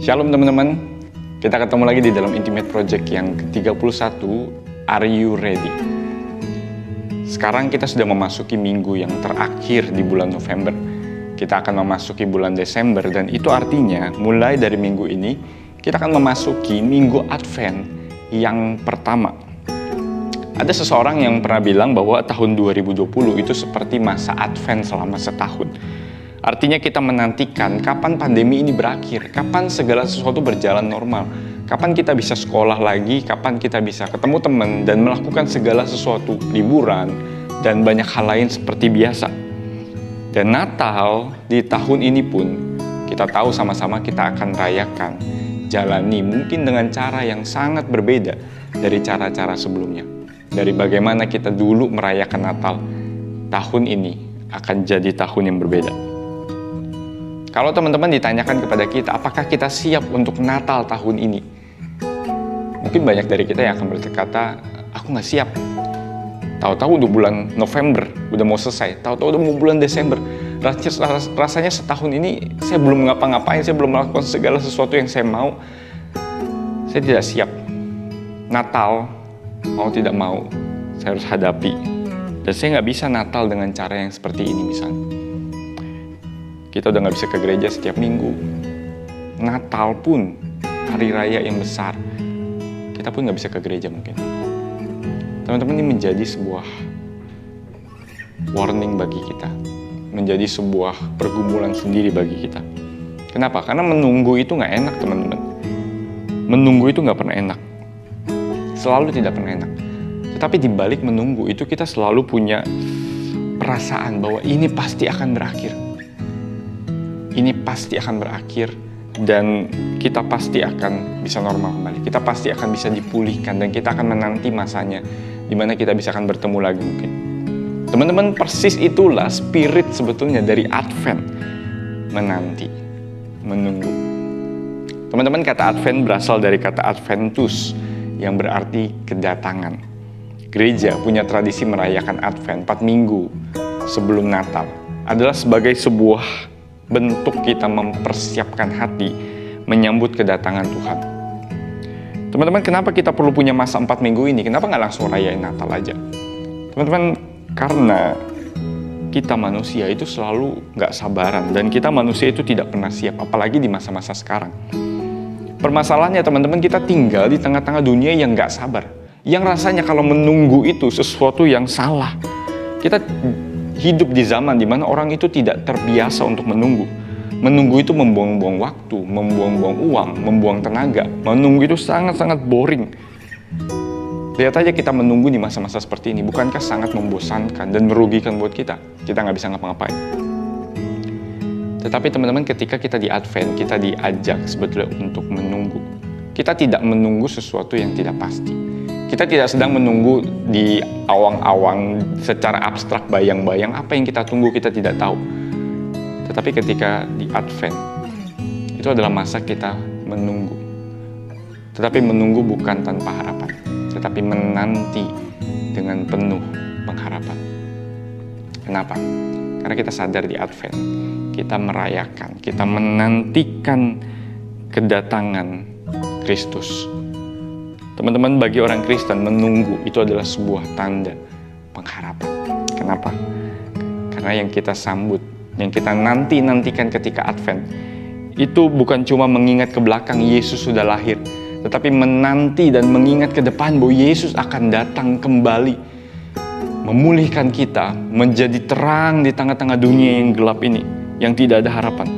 Shalom teman-teman, kita ketemu lagi di dalam Intimate Project yang ke-31, Are You Ready? Sekarang kita sudah memasuki minggu yang terakhir di bulan November. Kita akan memasuki bulan Desember dan itu artinya mulai dari minggu ini kita akan memasuki minggu Advent yang pertama. Ada seseorang yang pernah bilang bahwa tahun 2020 itu seperti masa Advent selama setahun. Artinya kita menantikan kapan pandemi ini berakhir, kapan segala sesuatu berjalan normal, kapan kita bisa sekolah lagi, kapan kita bisa ketemu teman dan melakukan segala sesuatu, liburan, dan banyak hal lain seperti biasa. Dan Natal di tahun ini pun kita tahu sama-sama kita akan rayakan, jalani mungkin dengan cara yang sangat berbeda dari cara-cara sebelumnya. Dari bagaimana kita dulu merayakan Natal, tahun ini akan jadi tahun yang berbeda. Kalau teman-teman ditanyakan kepada kita, apakah kita siap untuk Natal tahun ini? Mungkin banyak dari kita yang akan berkata, aku nggak siap. Tahu-tahu udah bulan November, udah mau selesai. Tahu-tahu udah mau bulan Desember. Rasanya setahun ini saya belum ngapa-ngapain, saya belum melakukan segala sesuatu yang saya mau. Saya tidak siap. Natal, mau tidak mau, saya harus hadapi. Dan saya nggak bisa Natal dengan cara yang seperti ini misalnya. Kita udah nggak bisa ke gereja setiap minggu. Natal pun, hari raya yang besar, kita pun nggak bisa ke gereja mungkin. Teman-teman, ini menjadi sebuah warning bagi kita. Menjadi sebuah pergumulan sendiri bagi kita. Kenapa? Karena menunggu itu nggak enak, teman-teman. Menunggu itu nggak pernah enak. Selalu tidak pernah enak. Tetapi di balik menunggu itu kita selalu punya perasaan bahwa ini pasti akan berakhir. Ini pasti akan berakhir dan kita pasti akan bisa normal kembali. Kita pasti akan bisa dipulihkan dan kita akan menanti masanya di mana kita bisa akan bertemu lagi mungkin. Teman-teman, persis itulah spirit sebetulnya dari Advent. Menanti, menunggu. Teman-teman, kata Advent berasal dari kata Adventus yang berarti kedatangan. Gereja punya tradisi merayakan Advent 4 minggu sebelum Natal. Adalah sebagai sebuah bentuk kita mempersiapkan hati menyambut kedatangan Tuhan. Teman-teman, kenapa kita perlu punya masa 4 minggu ini? Kenapa nggak langsung rayain Natal aja? Teman-teman, karena kita manusia itu selalu nggak sabaran dan kita manusia itu tidak pernah siap, apalagi di masa-masa sekarang. Permasalahannya teman-teman, kita tinggal di tengah-tengah dunia yang nggak sabar, yang rasanya kalau menunggu itu sesuatu yang salah. Kita hidup di zaman di mana orang itu tidak terbiasa untuk menunggu. Menunggu itu membuang-buang waktu, membuang-buang uang, membuang tenaga. Menunggu itu sangat-sangat boring. Lihat aja kita menunggu di masa-masa seperti ini. Bukankah sangat membosankan dan merugikan buat kita? Kita nggak bisa ngapa-ngapain. Tetapi teman-teman, ketika kita di Advent, kita diajak sebetulnya untuk menunggu. Kita tidak menunggu sesuatu yang tidak pasti. Kita tidak sedang menunggu di awang-awang secara abstrak, bayang-bayang apa yang kita tunggu kita tidak tahu. Tetapi ketika di Advent, itu adalah masa kita menunggu. Tetapi menunggu bukan tanpa harapan, tetapi menanti dengan penuh pengharapan. Kenapa? Karena kita sadar di Advent, kita merayakan, kita menantikan kedatangan Kristus. Teman-teman, bagi orang Kristen menunggu itu adalah sebuah tanda pengharapan. Kenapa? Karena yang kita sambut, yang kita nantikan ketika Advent, itu bukan cuma mengingat ke belakang Yesus sudah lahir, tetapi menanti dan mengingat ke depan bahwa Yesus akan datang kembali, memulihkan kita, menjadi terang di tengah-tengah dunia yang gelap ini, yang tidak ada harapan.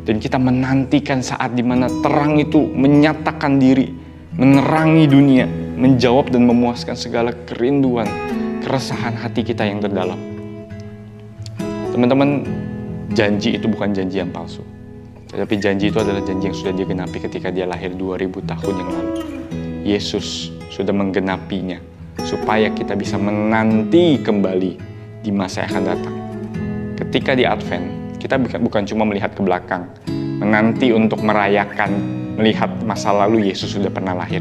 Dan kita menantikan saat di mana terang itu menyatakan diri, menerangi dunia, menjawab dan memuaskan segala kerinduan, keresahan hati kita yang terdalam. Teman-teman, janji itu bukan janji yang palsu. Tetapi janji itu adalah janji yang sudah digenapi ketika dia lahir 2000 tahun yang lalu. Yesus sudah menggenapinya, supaya kita bisa menanti kembali di masa yang akan datang. Ketika di Advent, kita bukan cuma melihat ke belakang, menanti untuk merayakan, melihat masa lalu Yesus sudah pernah lahir.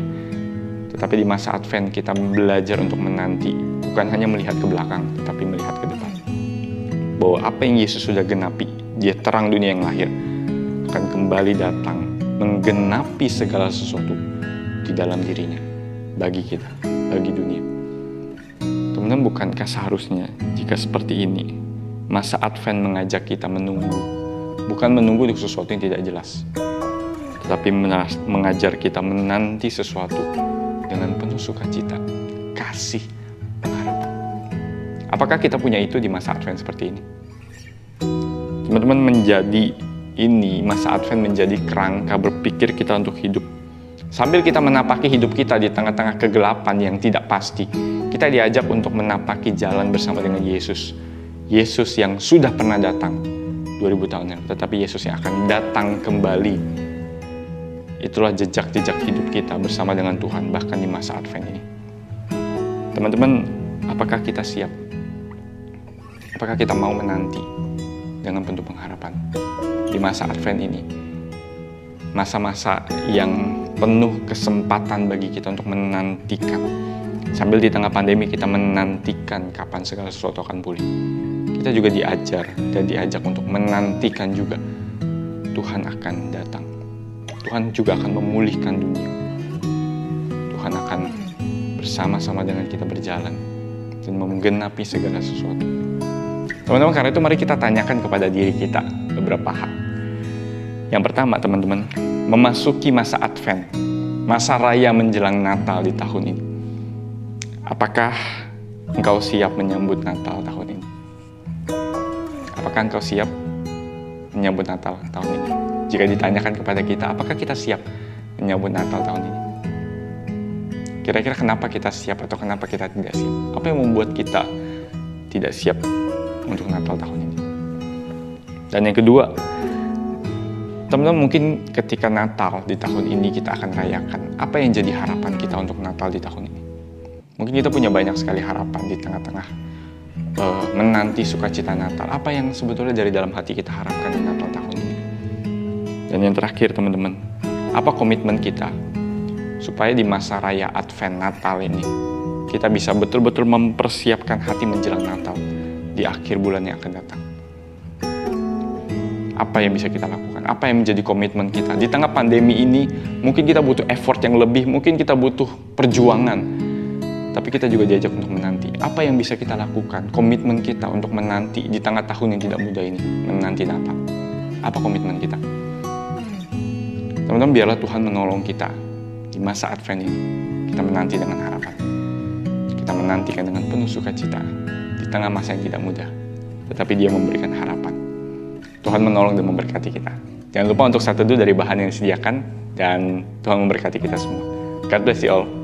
Tetapi di masa Advent kita belajar untuk menanti, bukan hanya melihat ke belakang, tetapi melihat ke depan. Bahwa apa yang Yesus sudah genapi, dia terang dunia yang lahir, akan kembali datang menggenapi segala sesuatu di dalam dirinya, bagi kita, bagi dunia. Teman-teman, bukankah seharusnya jika seperti ini, masa Advent mengajak kita menunggu, bukan menunggu untuk sesuatu yang tidak jelas, tetapi mengajar kita menanti sesuatu dengan penuh sukacita, kasih, pengharapan. Apakah kita punya itu di masa Advent seperti ini? Teman-teman, masa Advent menjadi kerangka berpikir kita untuk hidup. Sambil kita menapaki hidup kita di tengah-tengah kegelapan yang tidak pasti, kita diajak untuk menapaki jalan bersama dengan Yesus. Yesus yang sudah pernah datang 2000 tahun yang lalu, tetapi Yesus yang akan datang kembali. Itulah jejak-jejak hidup kita bersama dengan Tuhan, bahkan di masa Advent ini. Teman-teman, apakah kita siap? Apakah kita mau menanti dengan penuh pengharapan di masa Advent ini? Masa-masa yang penuh kesempatan bagi kita untuk menantikan. Sambil di tengah pandemi kita menantikan kapan segala sesuatu akan pulih. Kita juga diajar dan diajak untuk menantikan juga Tuhan akan datang. Tuhan juga akan memulihkan dunia. Tuhan akan bersama-sama dengan kita berjalan dan menggenapi segala sesuatu. Teman-teman, karena itu mari kita tanyakan kepada diri kita beberapa hal. Yang pertama, teman-teman, memasuki masa Advent, masa raya menjelang Natal di tahun ini. Apakah engkau siap menyambut Natal tahun ini? Apakah engkau siap menyambut Natal tahun ini? Jika ditanyakan kepada kita, apakah kita siap menyambut Natal tahun ini? Kira-kira kenapa kita siap atau kenapa kita tidak siap? Apa yang membuat kita tidak siap untuk Natal tahun ini? Dan yang kedua, teman-teman, mungkin ketika Natal di tahun ini kita akan rayakan, apa yang jadi harapan kita untuk Natal di tahun ini? Mungkin kita punya banyak sekali harapan di tengah-tengah menanti sukacita Natal. Apa yang sebetulnya dari dalam hati kita harapkan di Natal tahun ini? Dan yang terakhir, teman-teman, apa komitmen kita supaya di masa raya Advent Natal ini kita bisa betul-betul mempersiapkan hati menjelang Natal di akhir bulan yang akan datang? Apa yang bisa kita lakukan? Apa yang menjadi komitmen kita? Di tengah pandemi ini, mungkin kita butuh effort yang lebih, mungkin kita butuh perjuangan. Tapi kita juga diajak untuk menanti. Apa yang bisa kita lakukan? Komitmen kita untuk menanti di tengah tahun yang tidak mudah ini, menanti Natal. Apa komitmen kita? Teman-teman, biarlah Tuhan menolong kita di masa Advent ini. Kita menanti dengan harapan. Kita menantikan dengan penuh sukacita di tengah masa yang tidak mudah. Tetapi Dia memberikan harapan. Tuhan menolong dan memberkati kita. Jangan lupa untuk saat teduh dari bahan yang disediakan, dan Tuhan memberkati kita semua. God bless you all.